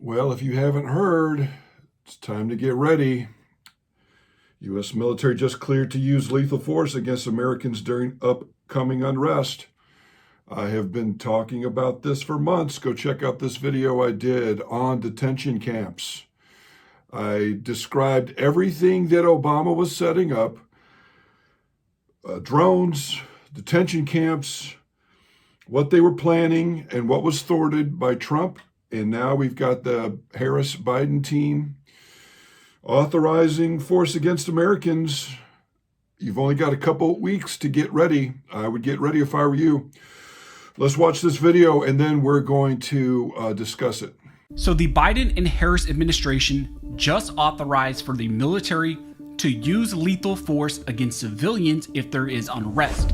Well, if you haven't heard, it's time to get ready. U.S. military just cleared to use lethal force against Americans during upcoming unrest. I have been talking about this for months. Go check out this video I did on detention camps. I described everything that Obama was setting up, drones, detention camps, what they were planning, and what was thwarted by Trump. And now we've got the Harris-Biden team authorizing force against Americans. You've only got a couple weeks to get ready. I would get ready if I were you. Let's watch this video and then we're going to discuss it. So the Biden and Harris administration just authorized for the military to use lethal force against civilians if there is unrest.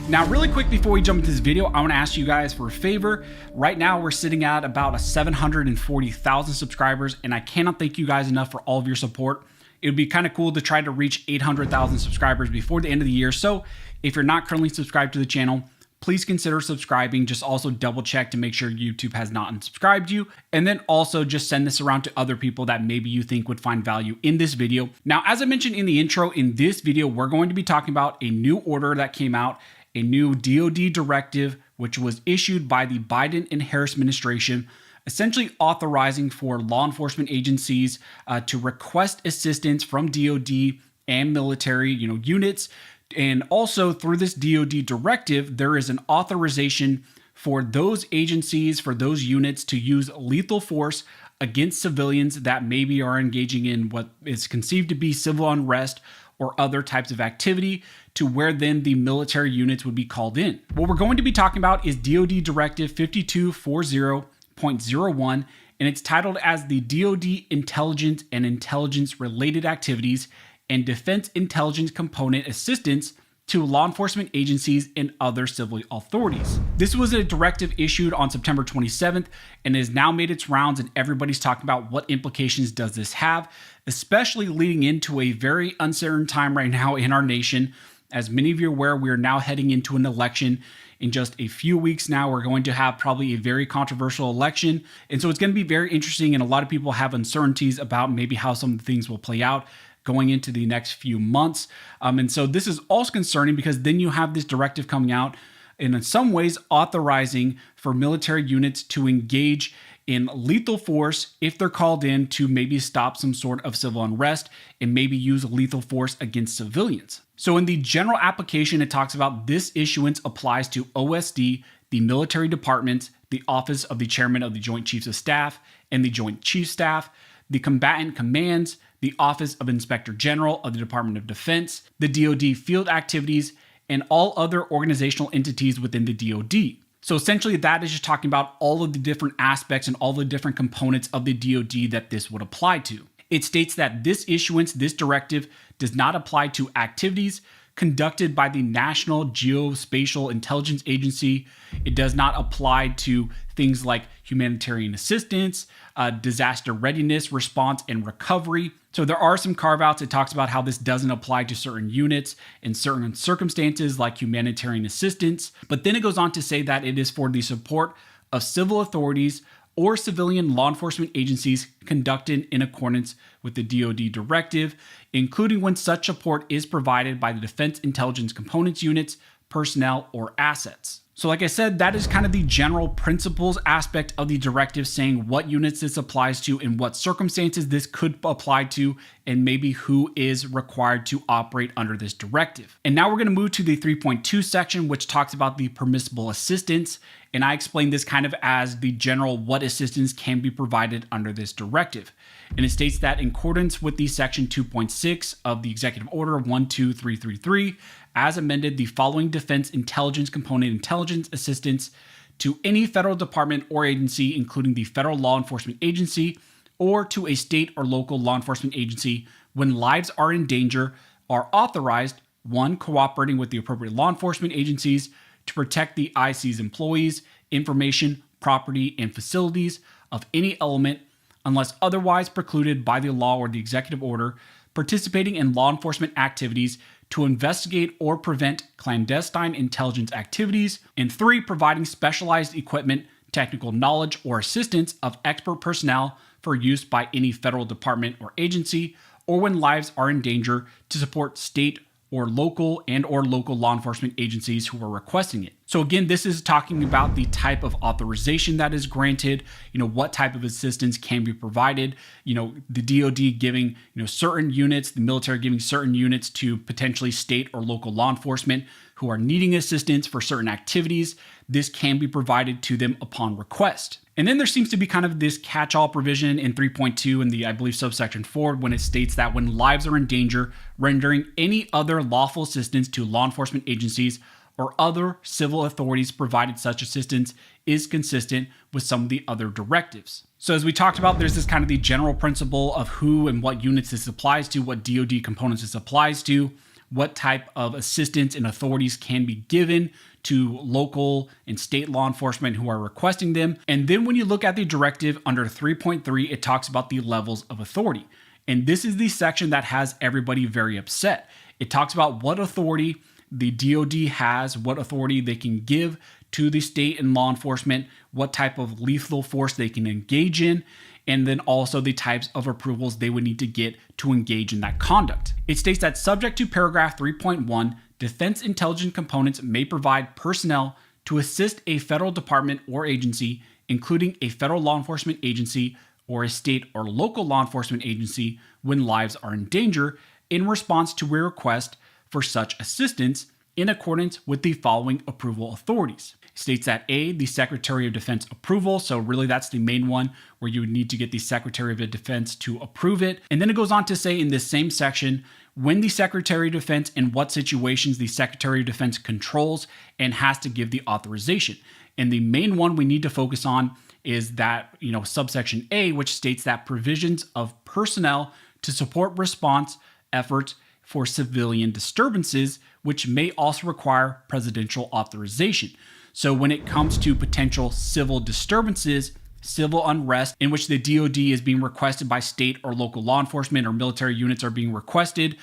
Now, really quick before we jump into this video, I want to ask you guys for a favor. Right now, we're sitting at about 740,000 subscribers, and I cannot thank you guys enough for all of your support. It would be kind of cool to try to reach 800,000 subscribers before the end of the year. So if you're not currently subscribed to the channel, please consider subscribing. Just also double check to make sure YouTube has not unsubscribed you. And then also just send this around to other people that maybe you think would find value in this video. Now, as I mentioned in the intro, in this video, we're going to be talking about a new order that came out, a new DoD directive, which was issued by the Biden and Harris administration, essentially authorizing for law enforcement agencies to request assistance from DoD and military units. And also through this DoD directive, there is an authorization for those agencies, for those units to use lethal force against civilians that maybe are engaging in what is conceived to be civil unrest or other types of activity, to where then the military units would be called in. What we're going to be talking about is DoD Directive 5240.01, and it's titled as the DoD Intelligence and Intelligence-Related Activities and Defense Intelligence Component Assistance to Law Enforcement Agencies and Other Civil Authorities. This was a directive issued on September 27th and has now made its rounds, and everybody's talking about what implications does this have, especially leading into a very uncertain time right now in our nation. As many of you are aware, we are now heading into an election. In just a few weeks now, we're going to have probably a very controversial election. And so it's going to be very interesting, and a lot of people have uncertainties about maybe how some of the things will play out going into the next few months. And so this is also concerning because then you have this directive coming out and in some ways authorizing for military units to engage in lethal force if they're called in to maybe stop some sort of civil unrest and maybe use lethal force against civilians. So in the general application, it talks about this issuance applies to OSD, the military departments, the Office of the Chairman of the Joint Chiefs of Staff and the Joint Chiefs Staff, the combatant commands, the Office of Inspector General of the Department of Defense, the DoD field activities, and all other organizational entities within the DoD. So essentially that is just talking about all of the different aspects and all the different components of the DoD that this would apply to. It states that this issuance, this directive, does not apply to activities conducted by the National Geospatial Intelligence Agency. It does not apply to things like humanitarian assistance, disaster readiness, response, and recovery. So there are some carve-outs. It talks about how this doesn't apply to certain units in certain circumstances like humanitarian assistance. But then it goes on to say that it is for the support of civil authorities or civilian law enforcement agencies conducted in accordance with the DoD directive, including when such support is provided by the Defense Intelligence Components units, personnel, or assets. So like I said, that is kind of the general principles aspect of the directive, saying what units this applies to and what circumstances this could apply to, and maybe who is required to operate under this directive. And now we're going to move to the 3.2 section, which talks about the permissible assistance. And I explained this kind of as the general what assistance can be provided under this directive. And it states that in accordance with the section 2.6 of the Executive Order 12333, as amended, the following defense intelligence component intelligence assistance to any federal department or agency, including the federal law enforcement agency, or to a state or local law enforcement agency when lives are in danger, are authorized, 1, cooperating with the appropriate law enforcement agencies to protect the IC's employees, information, property, and facilities of any element, unless otherwise precluded by the law or the executive order, participating in law enforcement activities to investigate or prevent clandestine intelligence activities. And 3, providing specialized equipment, technical knowledge, or assistance of expert personnel for use by any federal department or agency, or when lives are in danger, to support state or local law enforcement agencies who are requesting it. So again, this is talking about the type of authorization that is granted, what type of assistance can be provided, the DoD giving, certain units, the military giving certain units to potentially state or local law enforcement who are needing assistance for certain activities. This can be provided to them upon request. And then there seems to be kind of this catch-all provision in 3.2 in the, I believe, subsection 4, when it states that when lives are in danger, rendering any other lawful assistance to law enforcement agencies or other civil authorities provided such assistance is consistent with some of the other directives. So as we talked about, there's this kind of the general principle of who and what units this applies to, what DoD components this applies to, what type of assistance and authorities can be given to local and state law enforcement who are requesting them. And then when you look at the directive under 3.3, it talks about the levels of authority. And this is the section that has everybody very upset. It talks about what authority the DoD has, what authority they can give to the state and law enforcement, what type of lethal force they can engage in, and then also the types of approvals they would need to get to engage in that conduct. It states that subject to paragraph 3.1, defense intelligence components may provide personnel to assist a federal department or agency, including a federal law enforcement agency or a state or local law enforcement agency, when lives are in danger, in response to a request for such assistance in accordance with the following approval authorities. It states that A, the Secretary of Defense approval. So really that's the main one where you would need to get the Secretary of Defense to approve it. And then it goes on to say in this same section, when the Secretary of Defense and what situations the Secretary of Defense controls and has to give the authorization. And the main one we need to focus on is that, subsection A, which states that provisions of personnel to support response efforts for civilian disturbances, which may also require presidential authorization. So when it comes to potential civil disturbances, civil unrest in which the DoD is being requested by state or local law enforcement or military units are being requested,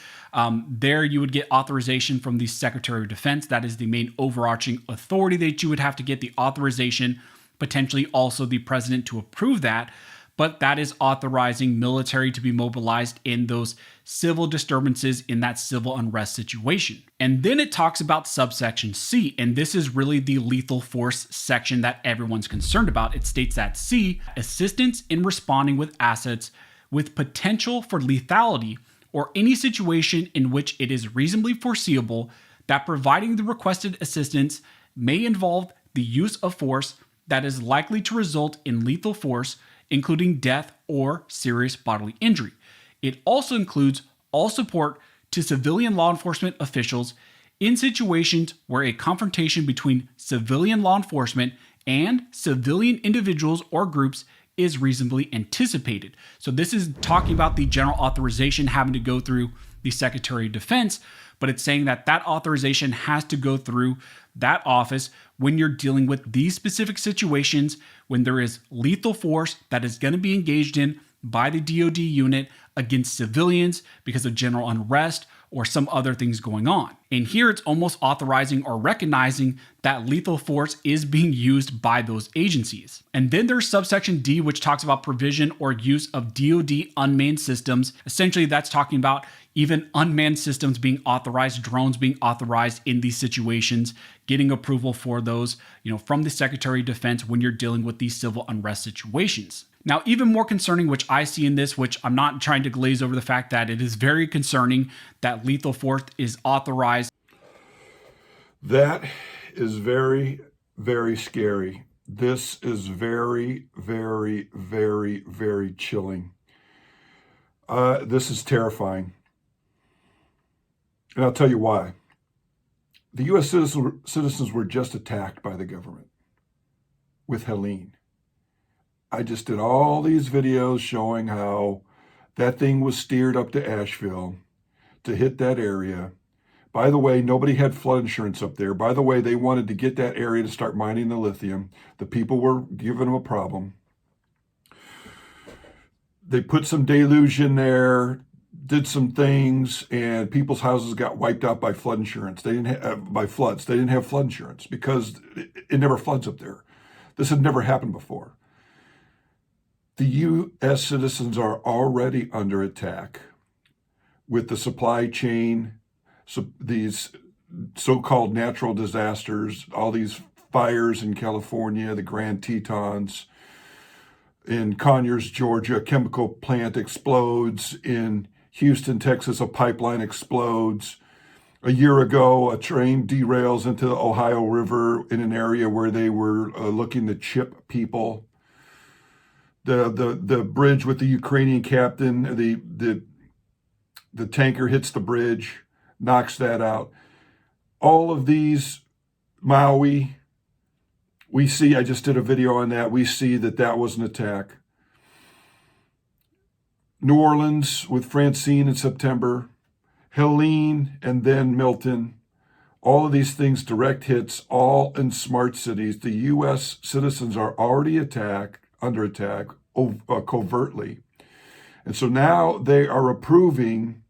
there you would get authorization from the Secretary of Defense. That is the main overarching authority that you would have to get the authorization, potentially also the president to approve that. But that is authorizing military to be mobilized in those civil disturbances in that civil unrest situation. And then it talks about subsection C, and this is really the lethal force section that everyone's concerned about. It states that C, assistance in responding with assets with potential for lethality or any situation in which it is reasonably foreseeable that providing the requested assistance may involve the use of force that is likely to result in lethal force, including death or serious bodily injury. It also includes all support to civilian law enforcement officials in situations where a confrontation between civilian law enforcement and civilian individuals or groups is reasonably anticipated. So this is talking about the general authorization having to go through the Secretary of Defense, but it's saying that that authorization has to go through that office when you're dealing with these specific situations, when there is lethal force that is going to be engaged in by the DoD unit against civilians because of general unrest or some other things going on. And here it's almost authorizing or recognizing that lethal force is being used by those agencies. And then there's subsection D, which talks about provision or use of DoD unmanned systems. Essentially, that's talking about even unmanned systems being authorized, drones being authorized in these situations, getting approval for those, from the Secretary of Defense when you're dealing with these civil unrest situations. Now, even more concerning, which I see in this, which I'm not trying to glaze over the fact that it is very concerning that lethal force is authorized. That is very, very scary. This is very, very, very, very chilling. This is terrifying. And I'll tell you why. The U.S. citizens were just attacked by the government with Helene. I just did all these videos showing how that thing was steered up to Asheville to hit that area. By the way, nobody had flood insurance up there. By the way, they wanted to get that area to start mining the lithium. The people were giving them a problem. They put some deluge in there did some things, and people's houses got wiped out by flood insurance. They didn't have, by floods. They didn't have flood insurance because it never floods up there. This had never happened before. The U.S. citizens are already under attack with the supply chain, so these so-called natural disasters, all these fires in California, the Grand Tetons. In Conyers, Georgia, a chemical plant explodes. In Houston, Texas, a pipeline explodes. A year ago, a train derails into the Ohio River in an area where they were looking to chip people. The bridge with the Ukrainian captain, the tanker hits the bridge, knocks that out. All of these, Maui, we see, I just did a video on that, we see that that was an attack. New Orleans with Francine in September, Helene and then Milton, all of these things, direct hits, all in smart cities. The U.S. citizens are already under attack covertly. And so now they are approving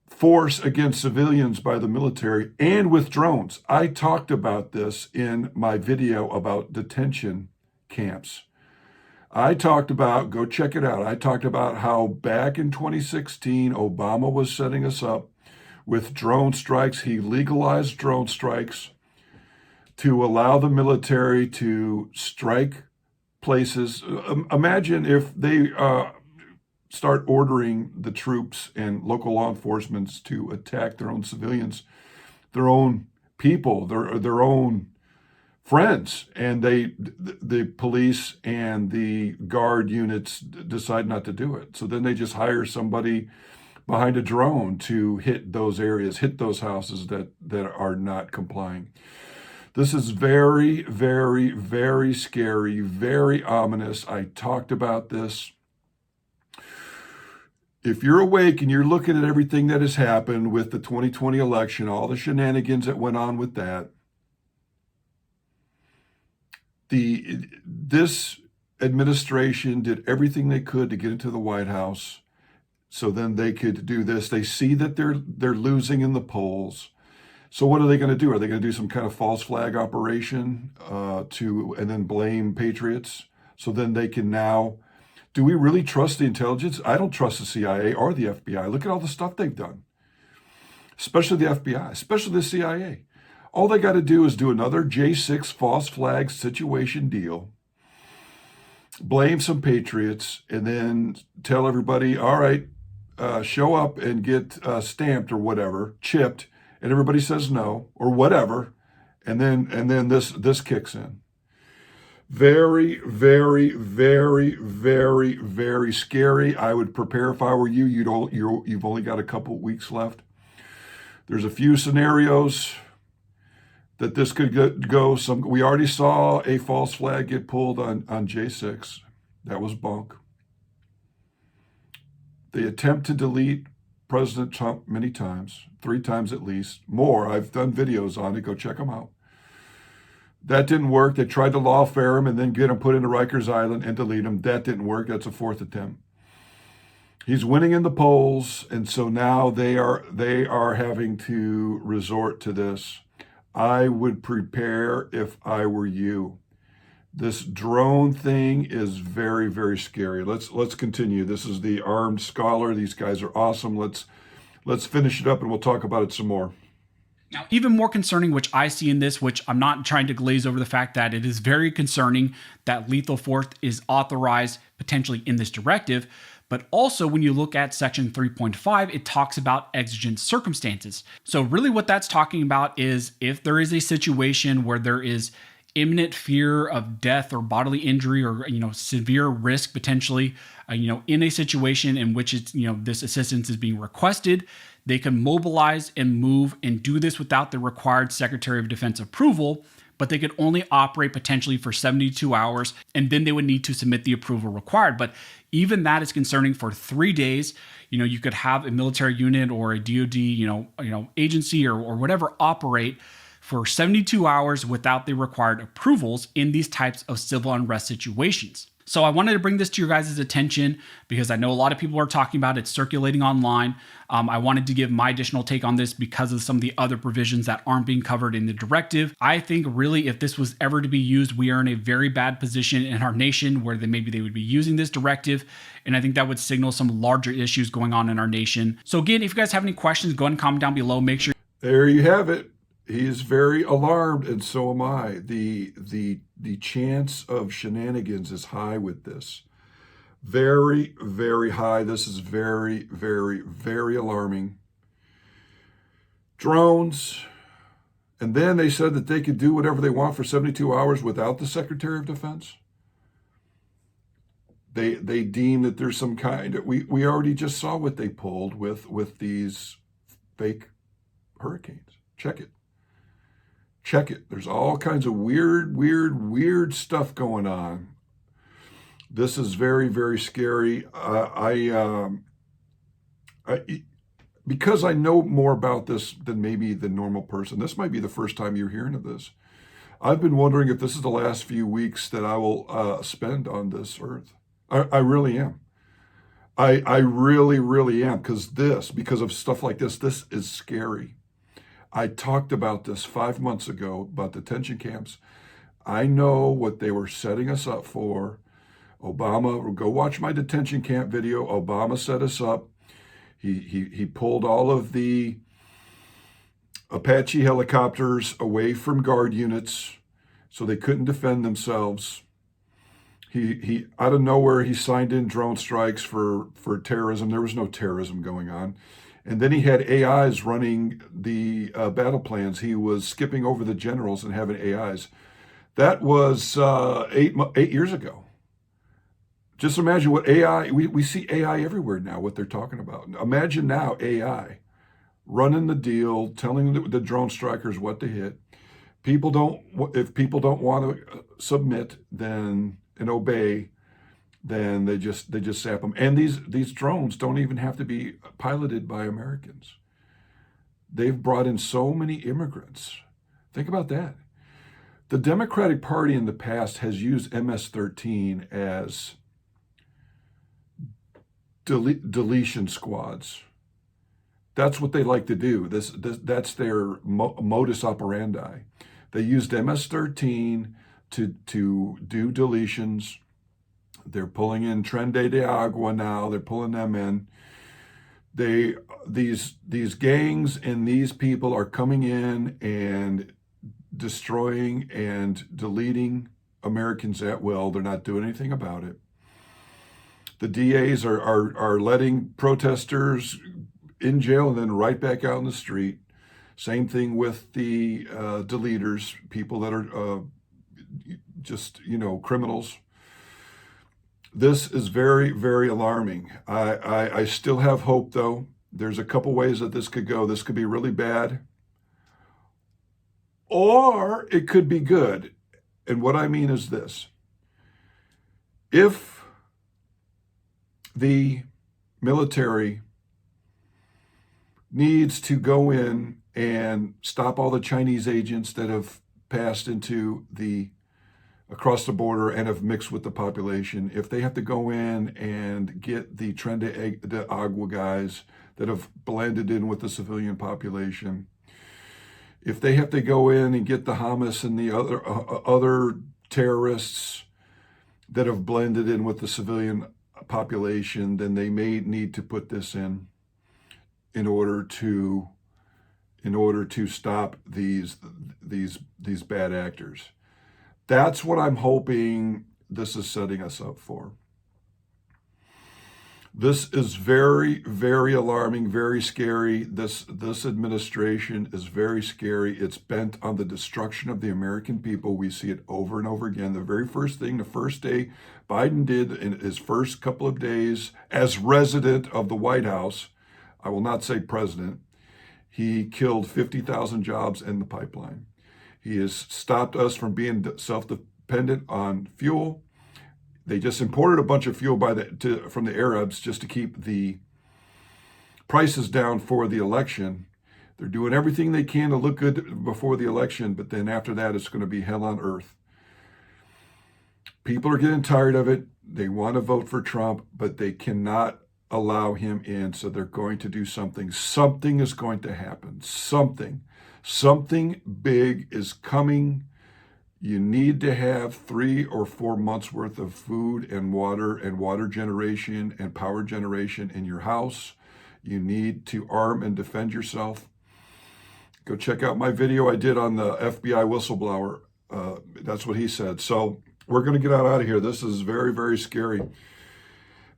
force against civilians by the military and with drones. I talked about this in my video about detention camps. I talked about, go check it out. I talked about how back in 2016, Obama was setting us up with drone strikes. He legalized drone strikes to allow the military to strike places. Imagine if they start ordering the troops and local law enforcement to attack their own civilians, their own people, their own friends, and the police and the guard units decide not to do it. So then they just hire somebody behind a drone to hit those areas, hit those houses that are not complying. This is very, very, very scary, very ominous. I talked about this. If you're awake and you're looking at everything that has happened with the 2020 election, all the shenanigans that went on with that, this administration did everything they could to get into the White House so then they could do this. They see that they're losing in the polls. So what are they going to do? Are they going to do some kind of false flag operation and then blame patriots? So then they can now, do we really trust the intelligence? I don't trust the CIA or the FBI. Look at all the stuff they've done, especially the FBI, especially the CIA. All they got to do is do another J6 false flag situation deal, blame some patriots, and then tell everybody, all right, show up and get stamped or whatever, chipped, and everybody says no or whatever, and then this kicks in. Very, very, very, very, very scary. I would prepare if I were you. You've only got a couple weeks left. There's a few scenarios that this could go. We already saw a false flag get pulled on J6. That was bunk. They attempt to delete President Trump many times, 3 times at least, more. I've done videos on it. Go check them out. That didn't work. They tried to lawfare him and then get him put into Rikers Island and delete him. That didn't work. That's a 4th attempt. He's winning in the polls, and so now they are having to resort to this. I would prepare if I were you. This drone thing is very, very scary. Let's continue. This is the Armed Scholar. These guys are awesome. Let's finish it up and we'll talk about it some more. Now, even more concerning, which I see in this, which I'm not trying to glaze over the fact that it is very concerning that lethal force is authorized potentially in this directive. But also when you look at section 3.5, it talks about exigent circumstances. So really what that's talking about is if there is a situation where there is imminent fear of death or bodily injury or, severe risk potentially, in a situation in which it's, this assistance is being requested, they can mobilize and move and do this without the required Secretary of Defense approval, but they could only operate potentially for 72 hours, and then they would need to submit the approval required. But even that is concerning for 3 days. You could have a military unit or a DoD, agency or whatever operate for 72 hours without the required approvals in these types of civil unrest situations. So I wanted to bring this to your guys' attention because I know a lot of people are talking about it, circulating online. I wanted to give my additional take on this because of some of the other provisions that aren't being covered in the directive. I think really if this was ever to be used, we are in a very bad position in our nation where maybe they would be using this directive. And I think that would signal some larger issues going on in our nation. So again, if you guys have any questions, go ahead and comment down below. Make sure. There you have it. He's very alarmed, and so am I. The chance of shenanigans is high with this. Very, very high. This is very, very, very alarming. Drones. And then they said that they could do whatever they want for 72 hours without the Secretary of Defense. They deem that there's some kind of, we already just saw what they pulled with these fake hurricanes. Check it. Check it. There's all kinds of weird stuff going on. This is very, very scary. Because I know more about this than maybe the normal person, this might be the first time you're hearing of this. I've been wondering if this is the last few weeks that I will spend on this earth. I really am. I really am, because of stuff like this is scary. I talked about this 5 months ago, about detention camps. I know what they were setting us up for. Obama, go watch my detention camp video. Obama set us up. He pulled all of the Apache helicopters away from guard units so they couldn't defend themselves. He out of nowhere, he signed in drone strikes for terrorism. There was no terrorism going on. And then he had AIs running the battle plans. He was skipping over the generals and having AIs. That was 8 years ago. Just imagine what AI, we see AI everywhere now, what they're talking about. Imagine now AI running the deal, telling the drone strikers what to hit. If people don't want to submit and obey, then they just sap them. And these drones don't even have to be piloted by Americans. They've brought in so many immigrants. Think about that. The Democratic Party in the past has used MS-13 as deletion squads. That's what they like to do. That's their modus operandi. They used MS-13 to do deletions. They're pulling in Tren de Agua now. They're pulling them in. These gangs and these people are coming in and destroying and deleting Americans at will. They're not doing anything about it. The DAs are letting protesters in jail and then right back out in the street. Same thing with the deleters, people that are just, criminals. This is very, very alarming. I still have hope, though. There's a couple ways that this could go. This could be really bad, or it could be good. And what I mean is this. If the military needs to go in and stop all the Chinese agents that have passed across the border and have mixed with the population, if they have to go in and get the Tren de Agua guys that have blended in with the civilian population, if they have to go in and get the Hamas and the other terrorists that have blended in with the civilian population, then they may need to put this in order to stop these bad actors. That's what I'm hoping this is setting us up for. This is very, very alarming, very scary. This administration is very scary. It's bent on the destruction of the American people. We see it over and over again. The very first thing, the first day Biden did in his first couple of days as resident of the White House, I will not say president, he killed 50,000 jobs in the pipeline. He has stopped us from being self-dependent on fuel. They just imported a bunch of fuel from the Arabs just to keep the prices down for the election. They're doing everything they can to look good before the election, but then after that, it's going to be hell on earth. People are getting tired of it. They want to vote for Trump, but they cannot allow him in. So they're going to do something. Something is going to happen. Something big is coming. You need to have 3 or 4 months worth of food and water generation and power generation in your house. You need to arm and defend yourself. Go check out my video I did on the FBI whistleblower. That's what he said. So we're going to get out of here. This is very, very scary.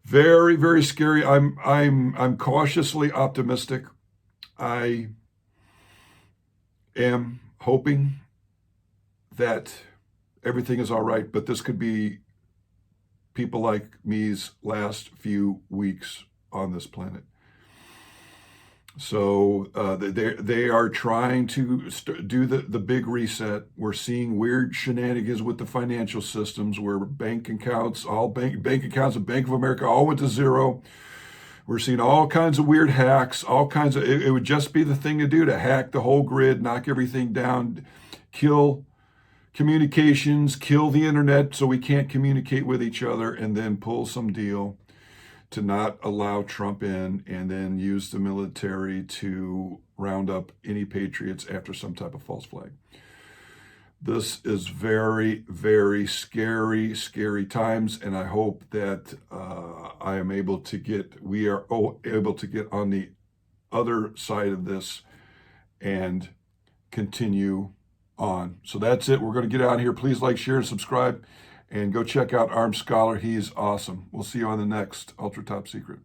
Very, very scary. I'm cautiously optimistic. I am hoping that everything is all right, but this could be people like me's last few weeks on this planet. So they are trying to do the big reset. We're seeing weird shenanigans with the financial systems where bank accounts, all bank accounts of Bank of America all went to zero. We're seeing all kinds of weird hacks, all kinds of, it would just be the thing to do, to hack the whole grid, knock everything down, kill communications, kill the internet so we can't communicate with each other, and then pull some deal to not allow Trump in, and then use the military to round up any patriots after some type of false flag. This is very, very scary, scary times, and I hope that we are able to get on the other side of this and continue on. So that's it. We're going to get out of here. Please like, share, and subscribe. And go check out Armed Scholar. He's awesome. We'll see you on the next Ultra Top Secret.